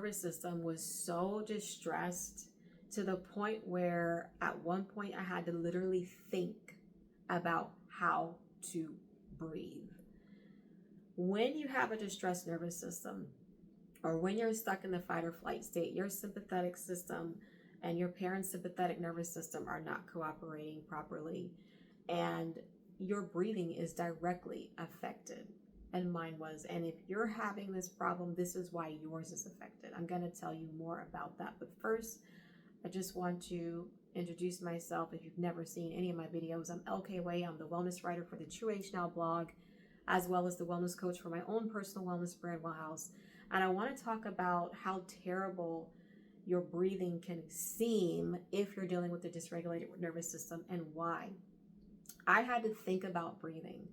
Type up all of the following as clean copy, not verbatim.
nervous system was so distressed to the point where at one point I had to literally think about how to breathe. When you have a distressed nervous system, or when you're stuck in the fight or flight state, your sympathetic system and your parent's sympathetic nervous system are not cooperating properly, and your breathing is directly affected. And mine was. And if you're having this problem, this is why yours is affected. I'm going to tell you more about that. But first, I just want to introduce myself. If you've never seen any of my videos, I'm LK Way. I'm the wellness writer for the True Age Now blog, as well as the wellness coach for my own personal wellness brand, Wellhouse. And I want to talk about how terrible your breathing can seem if you're dealing with a dysregulated nervous system, and why. I had to think about breathing.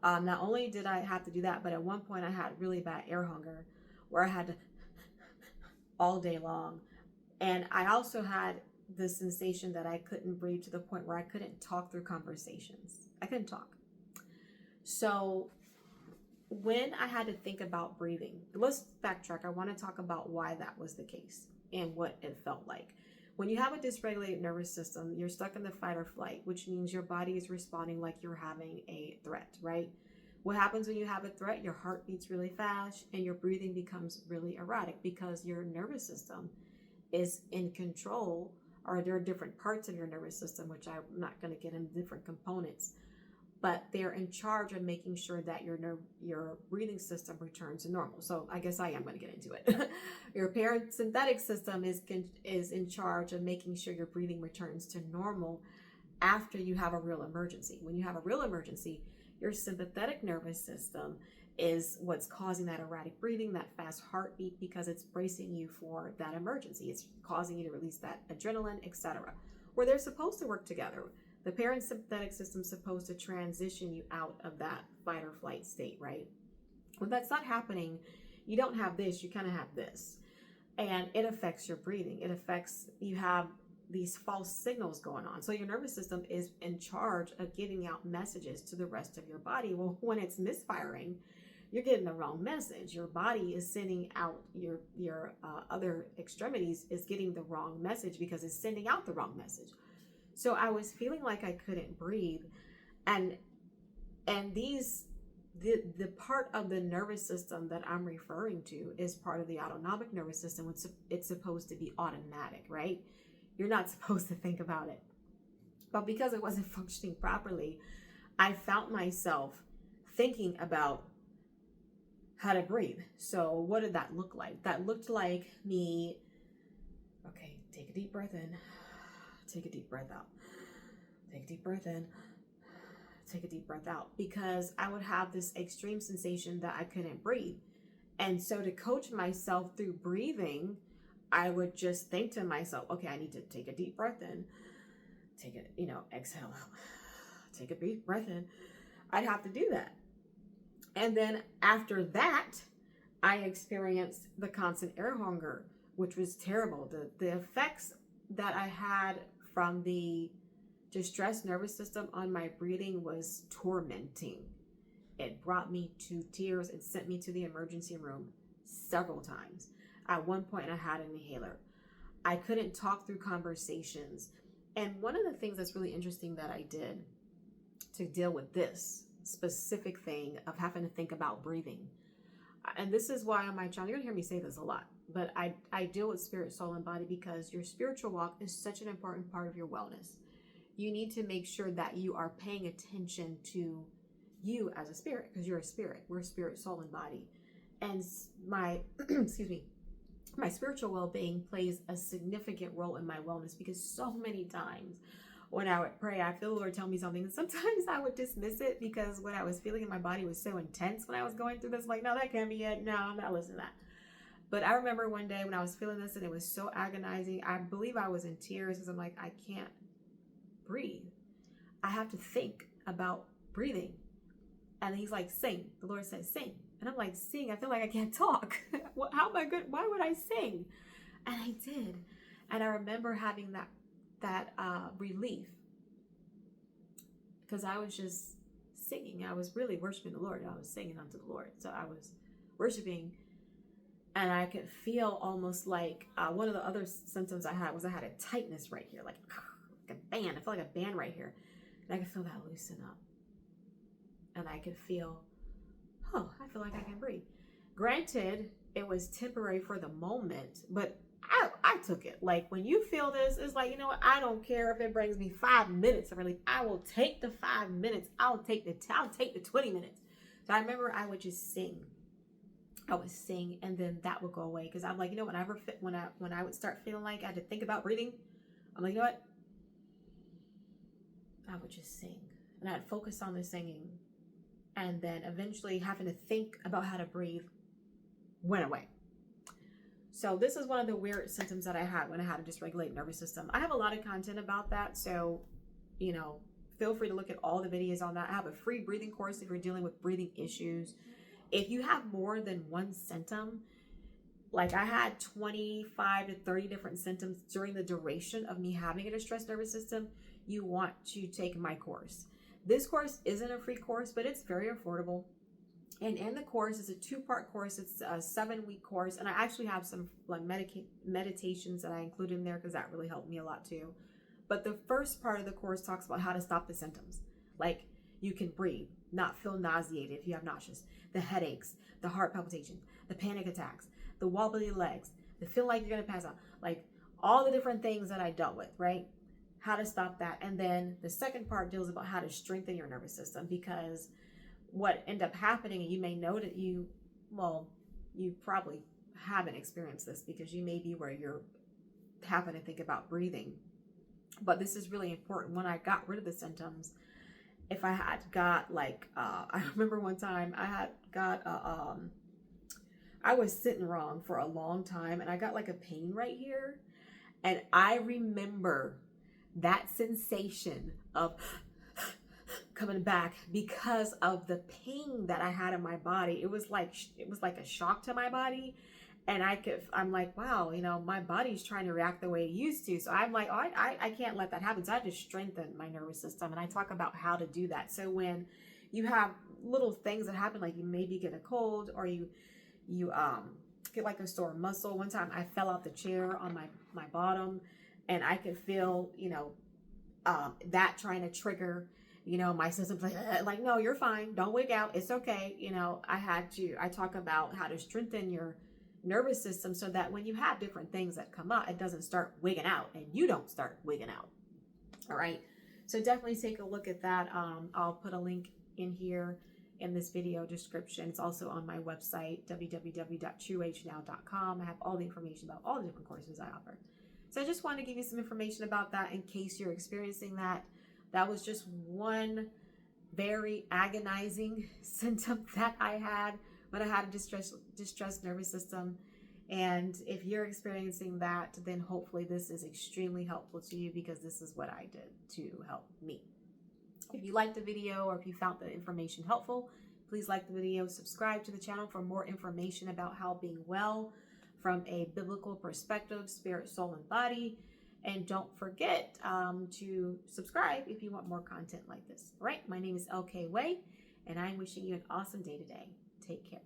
Not only did I have to do that, but at one point I had really bad air hunger where I had to all day long. And I also had the sensation that I couldn't breathe to the point where I couldn't talk through conversations. I couldn't talk. So when I had to think about breathing, let's backtrack. I want to talk about why that was the case and what it felt like. When you have a dysregulated nervous system, you're stuck in the fight or flight, which means your body is responding like you're having a threat, right? What happens when you have a threat? Your heart beats really fast and your breathing becomes really erratic because your nervous system is in control, or there are different parts of your nervous system, which I'm not going to get into different components, but they're in charge of making sure that your breathing system returns to normal. So I guess I am going to get into it. Your parasympathetic system is in charge of making sure your breathing returns to normal after you have a real emergency. When you have a real emergency, your sympathetic nervous system is what's causing that erratic breathing, that fast heartbeat, because it's bracing you for that emergency. It's causing you to release that adrenaline, etc. Where they're supposed to work together. The parasympathetic system is supposed to transition you out of that fight or flight state, right? When that's not happening, you don't have this, you kind of have this. And it affects your breathing. It affects, you have these false signals going on. So your nervous system is in charge of giving out messages to the rest of your body. Well, when it's misfiring, you're getting the wrong message. Your body is sending out, your other extremities is getting the wrong message because it's sending out the wrong message. So I was feeling like I couldn't breathe, and the part of the nervous system that I'm referring to is part of the autonomic nervous system. It's supposed to be automatic, right? You're not supposed to think about it. But because it wasn't functioning properly, I found myself thinking about how to breathe. So what did that look like? That looked like me, okay, take a deep breath in. Take a deep breath out. Take a deep breath in. Take a deep breath out. Because I would have this extreme sensation that I couldn't breathe. And so to coach myself through breathing, I would just think to myself, okay, I need to take a deep breath in. Take it, exhale out. Take a deep breath in. I'd have to do that. And then after that, I experienced the constant air hunger, which was terrible. The effects that I had from the distressed nervous system on my breathing was tormenting. It brought me to tears. It sent me to the emergency room several times. At one point, I had an inhaler. I couldn't talk through conversations. And one of the things that's really interesting that I did to deal with this specific thing of having to think about breathing, and this is why on my channel, you're gonna hear me say this a lot, but I deal with spirit, soul, and body because your spiritual walk is such an important part of your wellness. You need to make sure that you are paying attention to you as a spirit, because you're a spirit. We're spirit, soul, and body. And my, excuse me, my spiritual well-being plays a significant role in my wellness, because so many times when I would pray, I feel the Lord tell me something, and sometimes I would dismiss it because what I was feeling in my body was so intense when I was going through this. Like, no, that can't be it. No, I'm not listening to that. But I remember one day when I was feeling this and it was so agonizing, I believe I was in tears because I'm like, I can't breathe. I have to think about breathing. And he's like, sing. The Lord says, sing. And I'm like, sing? I feel like I can't talk. How am I good? Why would I sing? And I did. And I remember having that relief, because I was just singing. I was really worshiping the Lord. I was singing unto the Lord. So I was worshiping, And I could feel almost like one of the other symptoms I had was I had a tightness right here, like a band. I felt like a band right here. And I could feel that loosen up. And I could feel, oh, I feel like I can breathe. Granted, it was temporary for the moment, but I took it. Like, when you feel this, it's like, you know what? I don't care if it brings me 5 minutes of relief. I will take the 5 minutes. I'll take the 20 minutes. So I remember I would just sing. I would sing, and then that would go away, because I'm like, you know, when I would start feeling like I had to think about breathing, I'm like, you know what? I would just sing, and I'd focus on the singing, and then eventually having to think about how to breathe went away. So this is one of the weird symptoms that I had when I had a dysregulated nervous system. I have a lot of content about that, so, you know, feel free to look at all the videos on that. I have a free breathing course if you're dealing with breathing issues. If you have more than one symptom, like I had 25 to 30 different symptoms during the duration of me having a distressed nervous system, you want to take my course. This course isn't a free course, but it's very affordable. And in the course, it's a 2-part course. It's a 7-week course. And I actually have some like meditations that I include in there, because that really helped me a lot too. But the first part of the course talks about how to stop the symptoms. Like, you can breathe, not feel nauseated if you have nauseous, the headaches, the heart palpitations, the panic attacks, the wobbly legs, the feel like you're going to pass out, like all the different things that I dealt with, right? How to stop that. And then the second part deals about how to strengthen your nervous system, because what ended up happening, and you may know that you probably haven't experienced this, because you may be where you're having to think about breathing. But this is really important. When I got rid of the symptoms, if I had got like, I remember one time I was sitting wrong for a long time, and I got like a pain right here. And I remember that sensation of coming back because of the pain that I had in my body. It was like a shock to my body. And I'm like, wow, you know, my body's trying to react the way it used to. So I'm like, oh, I can't let that happen. So I had to strengthen my nervous system. And I talk about how to do that. So when you have little things that happen, like you maybe get a cold, or you get like a sore muscle. One time I fell off the chair on my bottom, and I could feel, you know, that trying to trigger, you know, my system's like, no, you're fine. Don't wig out. It's okay. You know, I talk about how to strengthen your nervous system, so that when you have different things that come up, it doesn't start wigging out, and you don't start wigging out. All right. So definitely take a look at that. I'll put a link in here in this video description. It's also on my website, www.truagenow.com. I have all the information about all the different courses I offer. So I just want to give you some information about that in case you're experiencing that. That was just one very agonizing symptom that I had when I had a distressed nervous system. And if you're experiencing that, then hopefully this is extremely helpful to you, because this is what I did to help me. If you liked the video, or if you found the information helpful, please like the video, subscribe to the channel for more information about how being well from a biblical perspective, spirit, soul, and body. And don't forget to subscribe if you want more content like this. All right, my name is LK Way, and I'm wishing you an awesome day today. Take care.